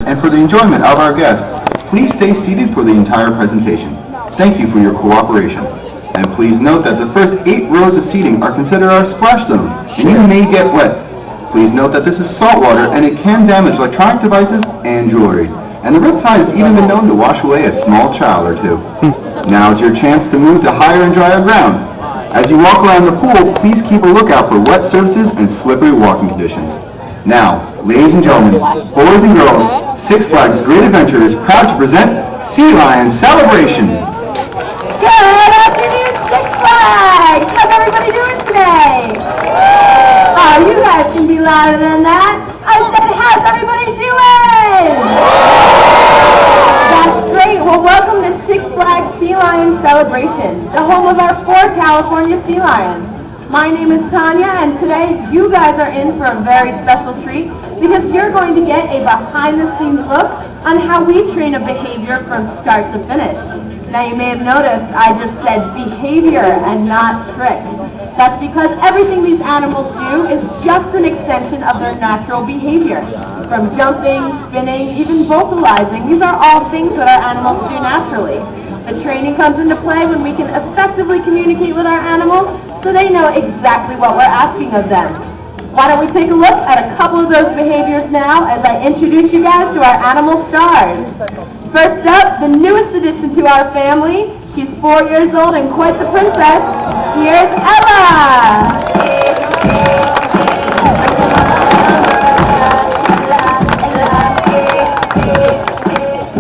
and for the enjoyment of our guests, please stay seated for the entire presentation. Thank you for your cooperation. And please note that the first 8 rows of seating are considered our splash zone, and you may get wet. Please note that this is salt water and it can damage electronic devices and jewelry. And the riptide has even been known to wash away a small child or two. Now is your chance to move to higher and drier ground. As you walk around the pool, please keep a lookout for wet surfaces and slippery walking conditions. Now, ladies and gentlemen, boys and girls, Six Flags Great Adventure is proud to present Sea Lion Celebration. Good afternoon, Six Flags! How's everybody doing today? Oh, you guys can be louder than that. I said, how's everybody doing? That's great. Well, welcome to Six Flags Sea Lion Celebration, the home of our 4 California sea lions. My name is Tanya, and today you guys are in for a very special treat because you're going to get a behind-the-scenes look on how we train a behavior from start to finish. Now, you may have noticed I just said behavior and not trick. That's because everything these animals do is just an extension of their natural behavior. From jumping, spinning, even vocalizing, these are all things that our animals do naturally. The training comes into play when we can effectively communicate with our animals so they know exactly what we're asking of them. Why don't we take a look at a couple of those behaviors now as I introduce you guys to our animal stars. First up, the newest addition to our family. She's 4 years old and quite the princess. Here's Ella.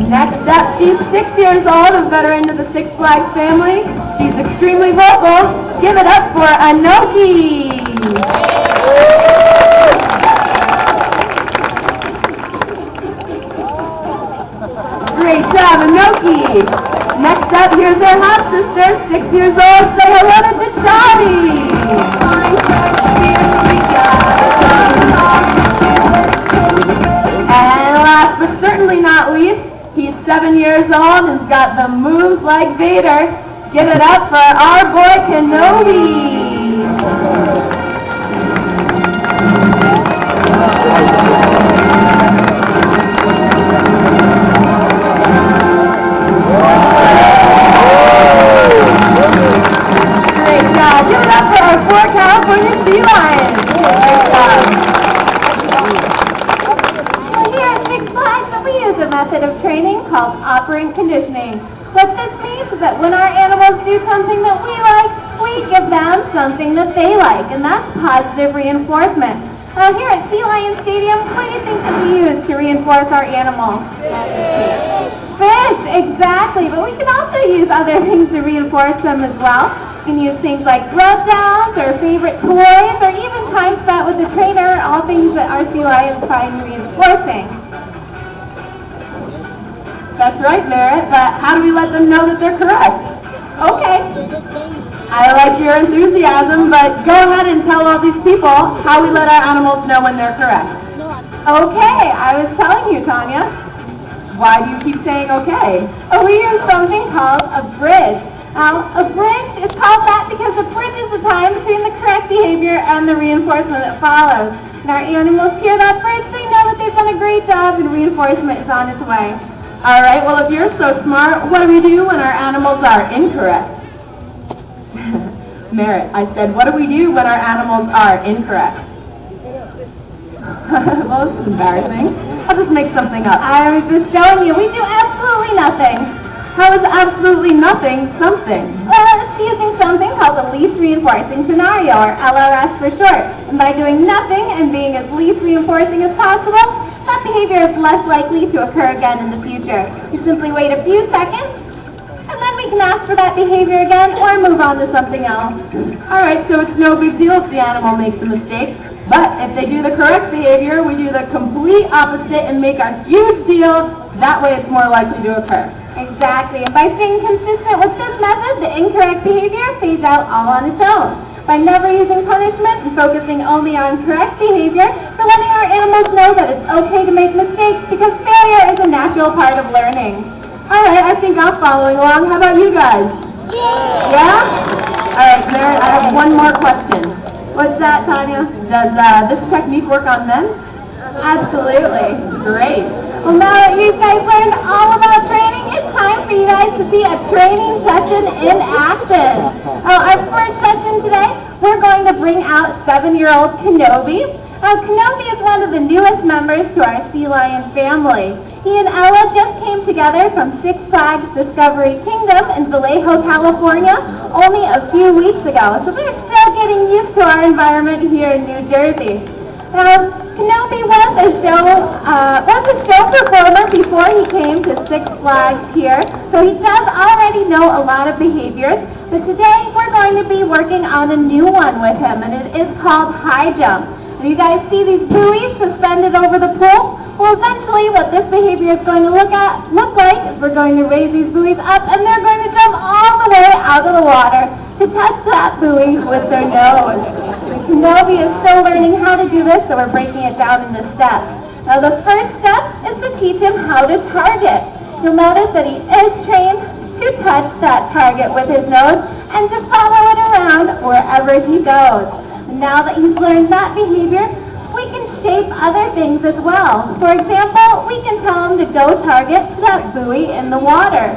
Next up, she's 6 years old, a veteran of the Six Flags family. She's extremely vocal. Give it up for Anoki. Great job, Anoki. Next up, here's our half sister, 6 years old. Say hello to Dashani. And last but certainly not least, he's 7 years old and's got the moves like Vader. Give it up for our boy Kenobi. Great job. Give it up for our 4 California sea lions. Great job. Well, here at Six Flags, we use a method of training called operant conditioning. What this means is that when our animals do something that we like, we give them something that they like, and that's positive reinforcement. Here at Sea Lion Stadium, what do you think that we use to reinforce our animals? Fish, exactly, but we can also use other things to reinforce them as well. We can use things like rub downs or favorite toys or even time spent with the trainer, all things that our sea lions find reinforcing. That's right, Merritt, but how do we let them know that they're correct? Okay. I like your enthusiasm, but go ahead and tell all these people how we let our animals know when they're correct. Okay, I was telling you, Tanya. Why do you keep saying okay? Oh, we use something called a bridge. Now, a bridge is called that because a bridge is the time between the correct behavior and the reinforcement that follows. And our animals hear that bridge, they know that they've done a great job and reinforcement is on its way. All right, well, if you're so smart, what do we do when our animals are incorrect? Merritt, I said, what do we do when our animals are incorrect? Well, this is embarrassing. I'll just make something up. I was just showing you, we do absolutely nothing. How is absolutely nothing something? Well, it's using something called the least reinforcing scenario, or LRS for short. And by doing nothing and being as least reinforcing as possible, that behavior is less likely to occur again in the future. You simply wait a few seconds, and then we can ask for that behavior again or move on to something else. All right, so it's no big deal if the animal makes a mistake. But if they do the correct behavior, we do the complete opposite and make a huge deal. That way it's more likely to occur. Exactly, and by staying consistent with this method, the incorrect behavior fades out all on its own. By never using punishment and focusing only on correct behavior, we're letting our animals know that it's okay to make mistakes because failure is a natural part of learning. All right, I think I'm following along. How about you guys? Yeah? All right, Merritt, I have one more question. What's that, Tanya? Does this technique work on men? Absolutely. Great. Well, now that you guys learned all about training, it's time for you guys to see a training session in action. Our first session today, we're going to bring out 7-year-old Kenobi. Kenobi is one of the newest members to our Sea Lion family. He and Ella just came together from Six Flags Discovery Kingdom in Vallejo, California, only a few weeks ago. So they're still getting used to our environment here in New Jersey. Kenobi was a show performer before he came to Six Flags here, so he does already know a lot of behaviors. But today we're going to be working on a new one with him, and it is called high jump. And you guys see these buoys suspended over the pool? Well, eventually what this behavior is going to look like is we're going to raise these buoys up, and they're going to jump all the way out of the water to touch that buoy with their nose. Kenobi is still learning how to do this, so we're breaking it down into steps. Now the first step is to teach him how to target. You'll notice that he is trained to touch that target with his nose and to follow it around wherever he goes. Now that he's learned that behavior, we can shape other things as well. For example, we can tell him to go target to that buoy in the water.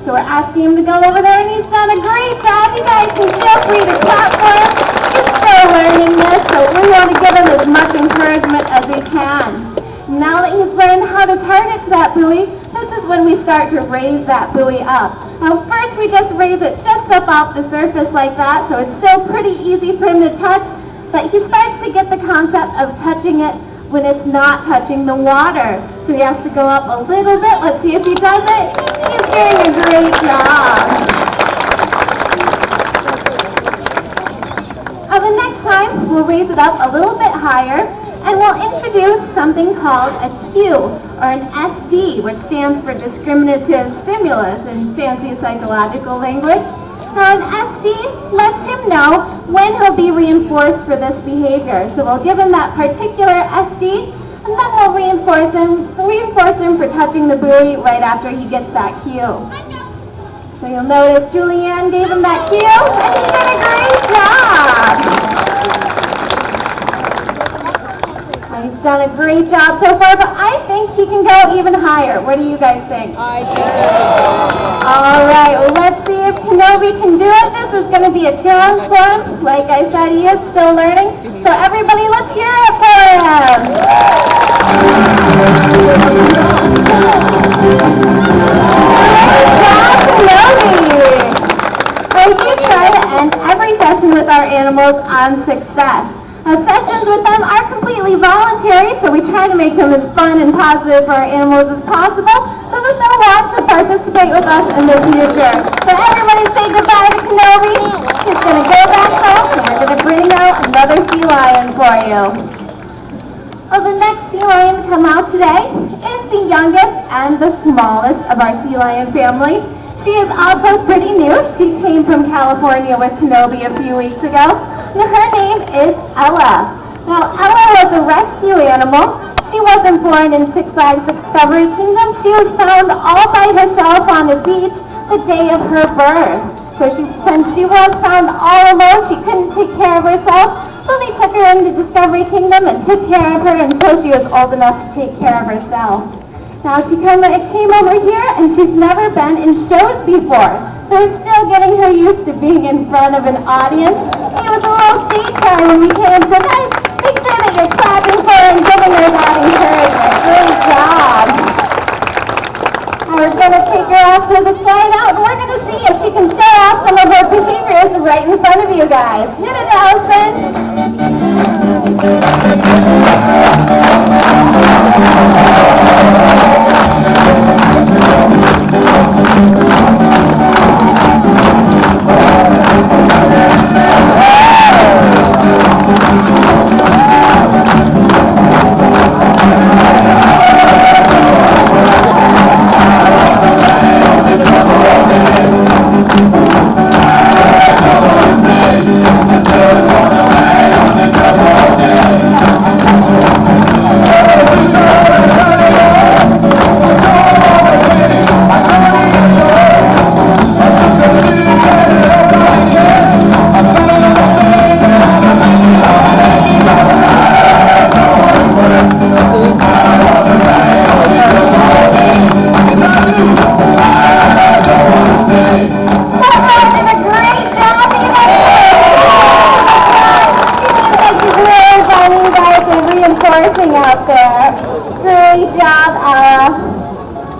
So we're asking him to go over there, and he's done a great job. You guys can feel free to clap for him. He's still learning this, so we want to give him as much encouragement as we can. Now that he's learned how to target to that buoy, this is when we start to raise that buoy up. Now first we just raise it just up off the surface like that, so it's still pretty easy for him to touch, but he starts to get the concept of touching it when it's not touching the water. So he has to go up a little bit. Let's see if he does it. He's doing a great job. The next time, we'll raise it up a little bit higher, and we'll introduce something called a cue, or an SD, which stands for discriminative stimulus in fancy psychological language. Now an SD lets him know when he'll be reinforced for this behavior. So we'll give him that particular SD, and then we'll reinforce him for touching the buoy right after he gets that cue. So you'll notice Julianne gave him that cue, and he did a great job. He's done a great job so far, but I think he can go even higher. What do you guys think? I think he can go. All right, well, let's see if Kenobi can do it. This is going to be a challenge for him. Like I said, he is still learning. So everybody, let's hear it for him. Great job, Kenobi. We do try to end every session with our animals on success. Sessions with them are completely voluntary, so we try to make them as fun and positive for our animals as possible, so that they'll want to participate with us in the future. So everybody say goodbye to Kenobi. He's going to go back home, and we're going to bring out another sea lion for you. Well, the next sea lion to come out today is the youngest and the smallest of our sea lion family. She is also pretty new. She came from California with Kenobi a few weeks ago. Her name is Ella. Now, Ella was a rescue animal. She wasn't born in Six Flags Discovery Kingdom. She was found all by herself on the beach the day of her birth. So since she was found all alone, she couldn't take care of herself. So they took her into Discovery Kingdom and took care of her until she was old enough to take care of herself. Now, she came over here, and she's never been in shows before. So we're still getting her used to being in front of an audience. She was a little stage shy when we came, so guys, make sure that you're clapping for her and giving her that encouragement. Great job. Now we're going to take her off to the side out, and we're going to see if she can show off some of her behaviors right in front of you guys. Hit it, Allison.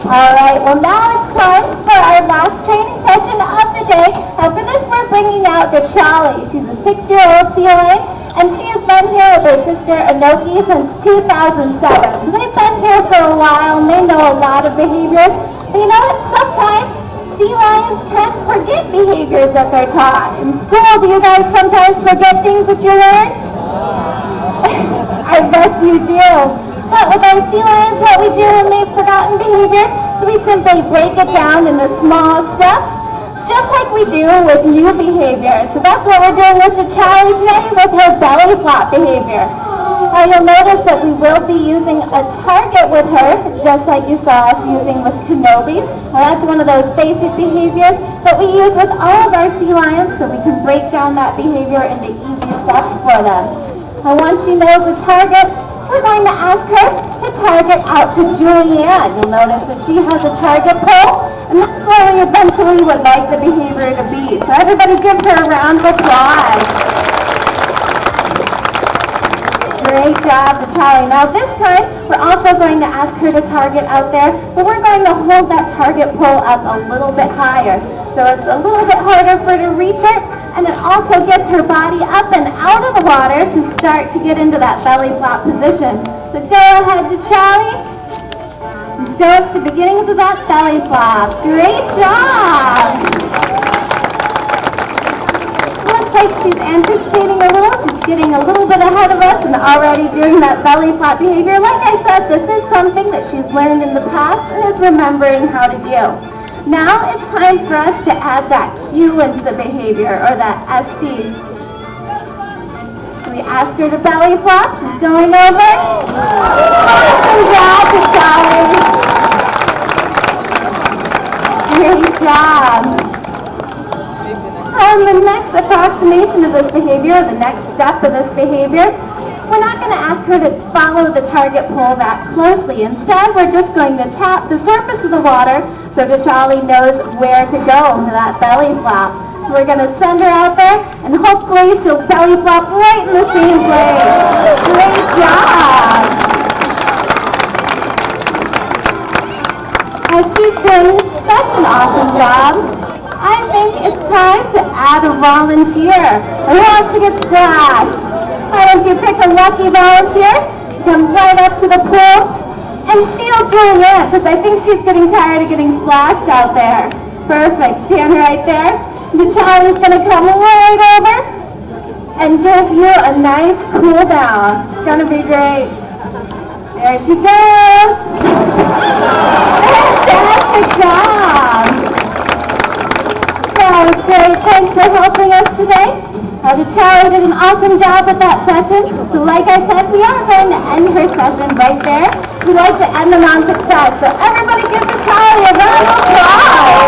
All right, well now it's time for our last training session of the day. And for this we're bringing out Charlie. She's a 6-year-old sea lion, and she has been here with her sister Anoki since 2007. So they've been here for a while and they know a lot of behaviors. But you know what, sometimes sea lions can forget behaviors that they're taught. In school, do you guys sometimes forget things that you learned? I bet you do. But with our sea lions, what we do when they've forgotten behavior is we simply break it down into small steps, just like we do with new behavior. So that's what we're doing with Charlie today with her belly flop behavior. You'll notice that we will be using a target with her, just like you saw us using with Kenobi. Now that's one of those basic behaviors that we use with all of our sea lions, so we can break down that behavior into easy steps for them. And once she knows the target, we're going to ask her to target out to Julianne. You'll notice that she has a target pole, and that's where we eventually would like the behavior to be. So everybody give her a round of applause. Great job, Charlie. Now this time, we're also going to ask her to target out there, but we're going to hold that target pole up a little bit higher. So it's a little bit harder for her to reach it, and it also gets her body up and out of the water to start to get into that belly flop position. So go ahead to Charlie and show us the beginnings of that belly flop. Great job! Looks like she's anticipating a little. She's getting a little bit ahead of us and already doing that belly flop behavior. Like I said, this is something that she's learned in the past and is remembering how to do. Now it's time for us to add that Q into the behavior, or that SD. We ask her to belly flop. She's going over. Good job, Charlie. Great job. The next approximation of this behavior, the next step of this behavior, we're not going to ask her to follow the target pole that closely. Instead, we're just going to tap the surface of the water so that Charlie knows where to go to that belly flop. So we're going to send her out there, and hopefully she'll belly flop right in the same place. Great job! She's doing such an awesome job. I think it's time to add a volunteer. Who wants to get splashed? Why don't you pick a lucky volunteer, come right up to the pool, and shield Julianne, because I think she's getting tired of getting splashed out there. Perfect. Stand right there. And Charlie's going to come right over and give you a nice cool down. It's going to be great. There she goes. Fantastic job. That was great. Thanks for helping us today. Charlie did an awesome job with that session. So like I said, we are going to end her session right there. We like to end them on success. So everybody give Charlie a round of applause.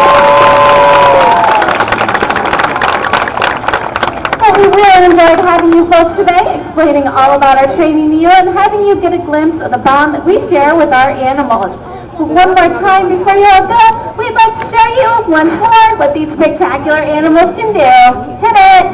Well, we really enjoyed having you folks today, explaining all about our training to you and having you get a glimpse of the bond that we share with our animals. But one more time before you all go, we'd like to show you once more what these spectacular animals can do. Hit it!